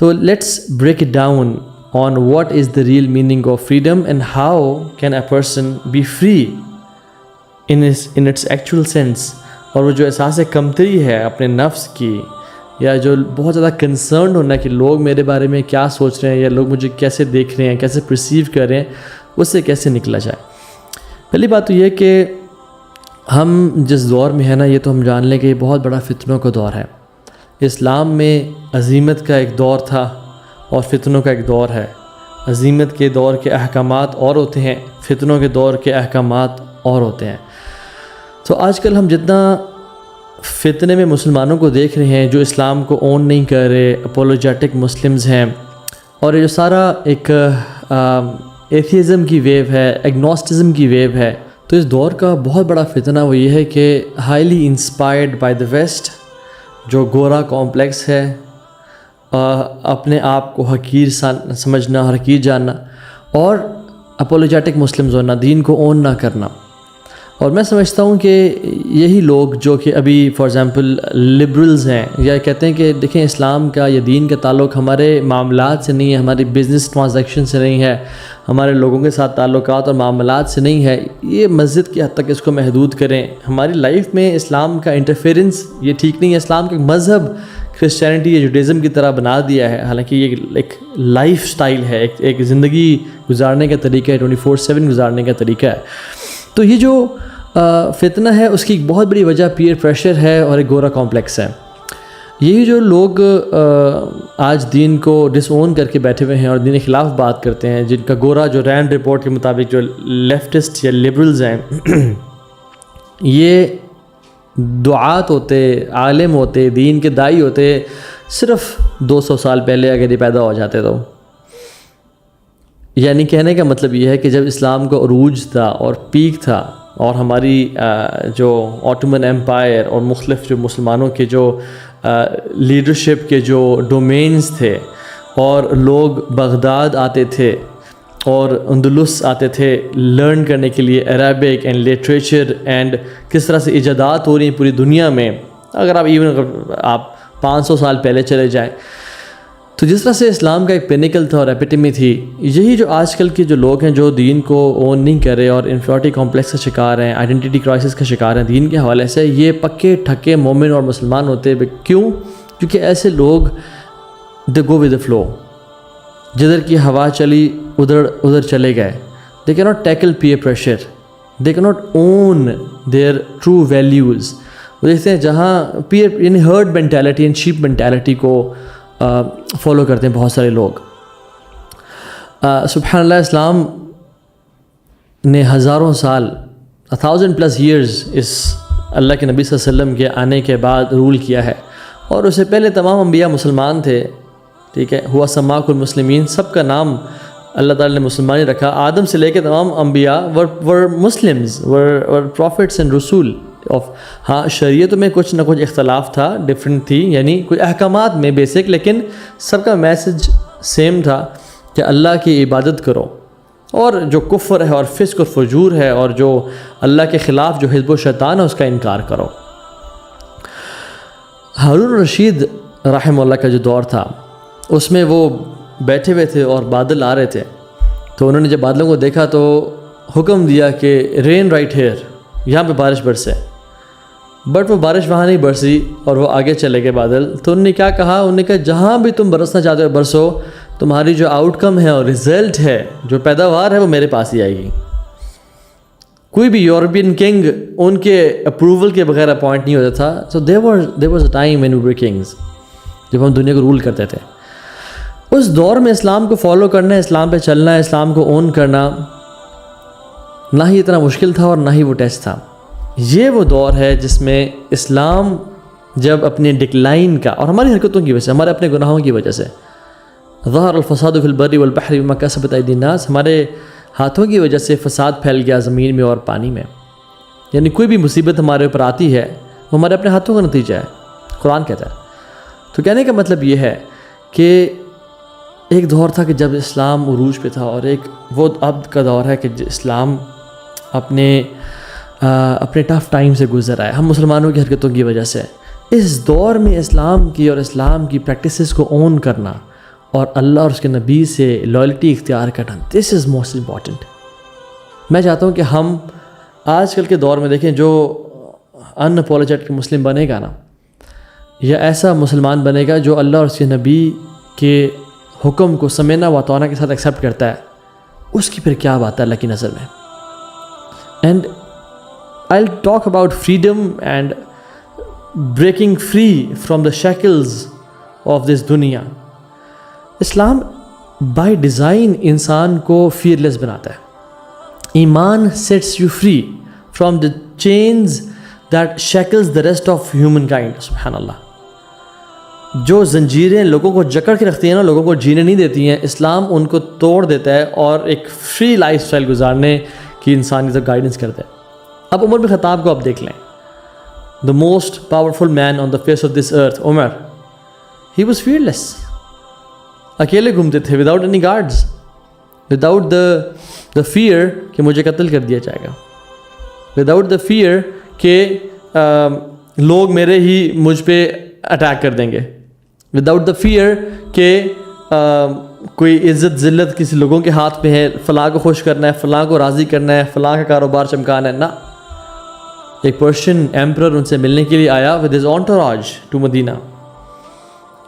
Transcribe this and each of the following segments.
تو let's break it down on what is the real meaning of freedom and how can a person be free in its actual sense. اور وہ جو احساس کمتری ہے اپنے نفس کی، یا جو بہت زیادہ کنسرنڈ ہونا کہ لوگ میرے بارے میں کیا سوچ رہے ہیں یا لوگ مجھے کیسے دیکھ رہے ہیں، کیسے پرسیو کر رہے ہیں، اس سے کیسے نکلا جائے. پہلی بات تو یہ کہ ہم جس دور میں ہیں نا، یہ تو ہم جان لیں کہ یہ بہت بڑا فتنوں کا دور ہے. اسلام میں عظیمت کا ایک دور تھا اور فتنوں کا ایک دور ہے. عظیمت کے دور کے احکامات اور ہوتے ہیں، فتنوں کے دور کے احکامات اور ہوتے ہیں. تو آج کل ہم جتنا فتنے میں مسلمانوں کو دیکھ رہے ہیں جو اسلام کو اون نہیں کر رہے، اپولوجیٹک مسلمز ہیں، اور یہ جو سارا ایک ایتھیزم کی ویو ہے، ایگنوسٹزم کی ویو ہے، تو اس دور کا بہت بڑا فتنہ وہ یہ ہے کہ highly inspired by the west, جو گورا کمپلیکس ہے، اپنے آپ کو حقیر سمجھنا، حقیر جاننا، اور اپولوجیٹک مسلمز ہونا، دین کو اون نہ کرنا. اور میں سمجھتا ہوں کہ یہی لوگ جو کہ ابھی فار ایگزامپل لبرلز ہیں، یا کہتے ہیں کہ دیکھیں اسلام کا یا دین کا تعلق ہمارے معاملات سے نہیں ہے، ہماری بزنس ٹرانزیکشن سے نہیں ہے، ہمارے لوگوں کے ساتھ تعلقات اور معاملات سے نہیں ہے، یہ مسجد کی حد تک اس کو محدود کریں. ہماری لائف میں اسلام کا انٹرفیرنس یہ ٹھیک نہیں ہے. اسلام کا مذہب کرسچینٹی یا جوڈیزم کی طرح بنا دیا ہے، حالانکہ یہ ایک لائف سٹائل ہے، ایک زندگی گزارنے کا طریقہ ہے، 24/7 گزارنے کا طریقہ ہے. تو یہ جو فتنہ ہے اس کی ایک بہت بڑی وجہ پیئر پریشر ہے اور ایک گورا کمپلیکس ہے. یہی جو لوگ آج دین کو ڈس اون کر کے بیٹھے ہوئے ہیں اور دین کے خلاف بات کرتے ہیں، جن کا گورا جو رینڈ رپورٹ کے مطابق جو لیفٹسٹ یا لبرلز ہیں، یہ دعات ہوتے، عالم ہوتے، دین کے داعی ہوتے صرف 200 سال پہلے اگر یہ پیدا ہو جاتے تو. یعنی کہنے کا مطلب یہ ہے کہ جب اسلام کا عروج تھا اور پیک تھا، اور ہماری جو آٹومن ایمپائر اور مختلف جو مسلمانوں کے جو لیڈرشپ کے جو ڈومینز تھے، اور لوگ بغداد آتے تھے اور اندلس آتے تھے لرن کرنے کے لیے عربک اینڈ لٹریچر، اینڈ کس طرح سے ایجادات ہو رہی ہیں پوری دنیا میں. اگر آپ 500 سال پہلے چلے جائیں تو جس طرح سے اسلام کا ایک پینیکل تھا اور ایپیٹمی تھی، یہی جو آج کل کے جو لوگ ہیں جو دین کو اون نہیں کر رہے اور انفیریٹی کمپلیکس کا شکار ہیں، آئیڈینٹی کرائسس کا شکار ہیں دین کے حوالے سے، یہ پکے ٹھکے مومن اور مسلمان ہوتے. کیوں؟ کیونکہ ایسے لوگ دے گو ود دا فلو، جدھر کی ہوا چلی ادھر چلے گئے. They can not tackle peer pressure, they can not own their true values. وہ دیکھتے ہیں جہاں پیئر یعنی herd mentality and sheep mentality کو فالو کرتے ہیں بہت سارے لوگ. سبحان اللہ، اسلام نے ہزاروں سال 1000+ years اس اللہ کے نبی صلی اللہ علیہ وسلم کے آنے کے بعد رول کیا ہے. اور اس سے پہلے تمام انبیاء مسلمان تھے، ٹھیک ہے، ہوا سماک المسلمین، سب کا نام اللہ تعالیٰ نے مسلمان ہی رکھا. آدم سے لے کے تمام انبیاء ور مسلمز، ور پروفٹس اینڈ رسول. ہاں شریعت میں کچھ نہ کچھ اختلاف تھا، ڈفرینٹ تھی، یعنی کچھ احکامات میں بیسک، لیکن سب کا میسج سیم تھا کہ اللہ کی عبادت کرو، اور جو کفر ہے اور فسق اور فجور ہے اور جو اللہ کے خلاف جو حزب و شیطان ہے اس کا انکار کرو. ہارون الرشید رحمہ اللہ کا جو دور تھا اس میں وہ بیٹھے ہوئے تھے اور بادل آ رہے تھے، تو انہوں نے جب بادلوں کو دیکھا تو حکم دیا کہ رین رائٹ ہیئر، یہاں پہ بارش برسے. بٹ وہ بارش وہاں نہیں برسی اور وہ آگے چلے گئے بادل. تو انہوں نے کیا کہا؟ انہوں نے کہا جہاں بھی تم برسنا چاہتے ہو برسو، تمہاری جو آؤٹ کم ہے اور رزلٹ ہے، جو پیداوار ہے، وہ میرے پاس ہی آئے گی. کوئی بھی یورپین کنگ ان کے اپروول کے بغیر اپوائنٹ نہیں ہوتا تھا. سو there was a time when we were kings، جب ہم دنیا کو رول کرتے تھے. اس دور میں اسلام کو فالو کرنا، اسلام پہ چلنا، اسلام کو اون کرنا نہ ہی اتنا مشکل تھا اور نہ ہی وہ ٹیسٹ تھا. یہ وہ دور ہے جس میں اسلام جب اپنے ڈکلائن کا اور ہماری حرکتوں کی وجہ سے، ہمارے اپنے گناہوں کی وجہ سے، ظہر الفساد فی البر والبحر بما کسبت ایدی الناس، ہمارے ہاتھوں کی وجہ سے فساد پھیل گیا زمین میں اور پانی میں. یعنی کوئی بھی مصیبت ہمارے اوپر آتی ہے وہ ہمارے اپنے ہاتھوں کا نتیجہ ہے، قرآن کہتا ہے. تو کہنے کا مطلب یہ ہے کہ ایک دور تھا کہ جب اسلام عروج پہ تھا، اور ایک وہ اب کا دور ہے کہ اسلام اپنے ٹف ٹائم سے گزر آئے ہم مسلمانوں کی حرکتوں کی وجہ سے. اس دور میں اسلام کی اور اسلام کی پریکٹسز کو اون کرنا اور اللہ اور اس کے نبی سے لائلٹی اختیار کرنا. دس از موسٹ امپورٹنٹ. میں چاہتا ہوں کہ ہم آج کل کے دور میں دیکھیں جو ان اپولوجیٹک مسلم بنے گا نا, یا ایسا مسلمان بنے گا جو اللہ اور اس کے نبی کے حکم کو سمینا و اطاعنا کے ساتھ ایکسیپٹ کرتا ہے, اس کی پھر کیا بات ہے اللہ کی نظر میں. And I will talk about freedom and breaking free from the shackles of this دنیا. اسلام بائی ڈیزائن انسان کو فیئرلیس بناتا ہے. ایمان seats you free from the chains that shackles the rest of human kind. سبحان اللہ. جو زنجیریں لوگوں کو جکڑ کے رکھتی ہیں نا, لوگوں کو جینے نہیں دیتی ہیں, اسلام ان کو توڑ دیتا ہے اور ایک فری لائف سٹائل گزارنے کی انسان کی طرف گائیڈنس کرتا ہے. اب عمر بن خطاب کو آپ دیکھ لیں, the most powerful man on the face of this earth, Umar, he was fearless. اکیلے گھومتے تھے without any guards, without the fear کہ مجھے قتل کر دیا جائے گا, وداؤٹ دا فیئر کہ لوگ میرے ہی مجھ پہ اٹیک کر دیں گے, وداؤٹ دا فیئر کہ کوئی عزت ذلت کسی لوگوں کے ہاتھ میں ہے, فلاں کو خوش کرنا ہے, فلاں کو راضی کرنا ہے, فلاں کا کاروبار چمکانا ہے. نا, ایک پرشین ایمپرر ان سے ملنے کے لیے آیا with his entourage to Medina.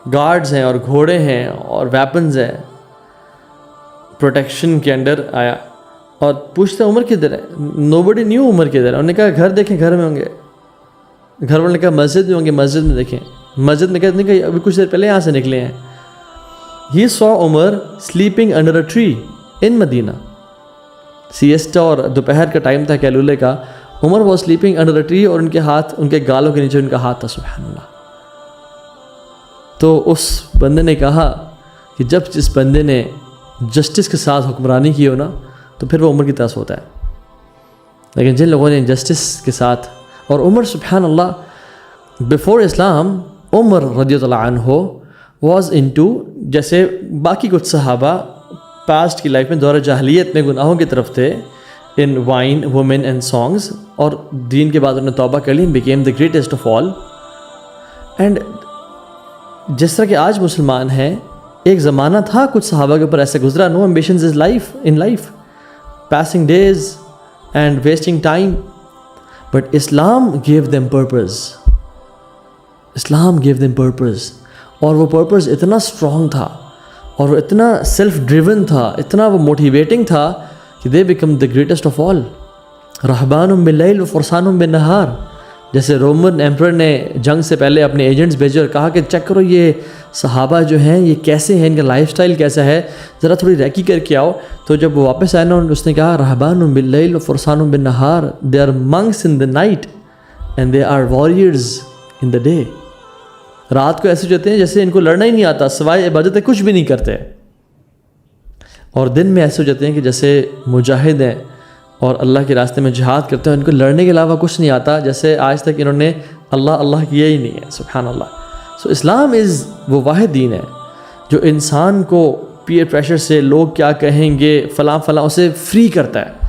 Guards ہیں اور گھوڑے ہیں اور ویپنز ہیں, پروٹیکشن کے انڈر آیا اور پوچھتا عمر کدھر ہے. نو بڈی نیو عمر کدھر ہے. انہوں نے کہا گھر دیکھیں, گھر میں ہوں گے. گھر والوں نے کہا مسجد میں ہوں گے, مسجد میں دیکھیں. مسجد میں کہتے ہیں کہ ابھی کچھ دیر پہلے یہاں سے نکلے ہیں. He so Umar sleeping under a tree in Medina. Siesta اور دوپہر کا ٹائم تھا کیلولے کا. Umar was sleeping under a tree اور ان کے ہاتھ, ان کے گالوں کے نیچے ان کا ہاتھ تھا. سبحان اللہ. تو اس بندے نے کہا کہ جب جس بندے نے جسٹس کے ساتھ حکمرانی کی ہو نا, تو پھر وہ عمر کی طرح ہوتا ہے. لیکن جن لوگوں نے جسٹس کے ساتھ, اور عمر سبحان اللہ بیفور اسلام, عمر رضی اللہ عنہ واز انٹو, جیسے باقی کچھ صحابہ پاسٹ کی لائف میں دور جاہلیت میں گناہوں کی طرف تھے, ان وائن, وومن اینڈ سانگز, اور دین کے بعد انہوں نے توبہ کر لی, became the greatest of all. And جس طرح کہ آج مسلمان ہیں, ایک زمانہ تھا کچھ صحابہ کے اوپر ایسے گزرا, no ambitions as life in life, passing days and wasting time. But Islam gave them purpose. Islam gave them purpose. اور وہ purpose اتنا strong تھا اور وہ اتنا self driven تھا, اتنا وہ motivating تھا کہ they become the greatest of all. رہبان باللیل و فرسان بالنہار. جیسے رومن ایمپرر نے جنگ سے پہلے اپنے ایجنٹس بھیجے اور کہا کہ چیک کرو یہ صحابہ جو ہیں یہ کیسے ہیں, ان کا لائف سٹائل کیسا ہے, ذرا تھوڑی ریکی کر کے آؤ. تو جب وہ واپس آئے نا, اس نے کہا رہبان باللیل و فرسان بالنہار, they are monks in the night and they are warriors in the day. رات کو ایسے جاتے ہیں جیسے ان کو لڑنا ہی نہیں آتا, سوائے عبادتیں کچھ بھی نہیں کرتے, اور دن میں ایسے ہو جاتے ہیں کہ جیسے مجاہد ہیں اور اللہ کے راستے میں جہاد کرتے ہیں, ان کو لڑنے کے علاوہ کچھ نہیں آتا, جیسے آج تک انہوں نے اللہ کیا ہی نہیں ہے. سبحان اللہ. سو اسلام از وہ واحد دین ہے جو انسان کو پیئر پریشر سے, لوگ کیا کہیں گے, فلاں اسے فری کرتا ہے.